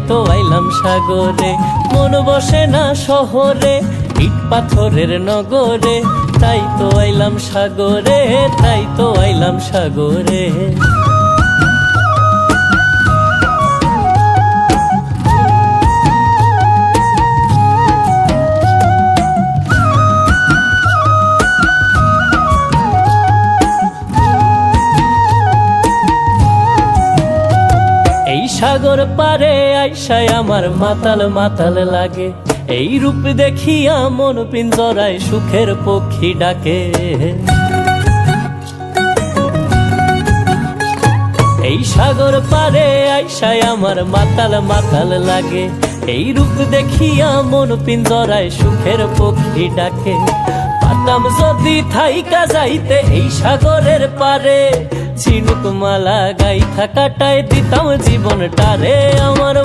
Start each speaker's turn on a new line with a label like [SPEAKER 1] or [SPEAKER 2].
[SPEAKER 1] তো আইলাম সাগরে। মন বসে না শহরে, ইট পাথরের নগরে, তাই তো আইলাম সাগরে, তাই তো আইলাম সাগরে। এই সাগর পারে আইসায় আমার মাতাল মাতাল লাগে, এই রূপ দেখিয়া মন পিঞ্জরায় সুখের পক্ষী ডাকে। এই সাগর পারে আইসায় আমার মাতাল মাতাল লাগে, এই রূপ দেখিয়া মন পিঞ্জরায় সুখের পক্ষী ডাকে। পাতাম যদি থাইকা যাইতে এই সাগরের পারে, ঝিনুক মালা গাইথা কাটায় দিতাম জীবনটারে। আমার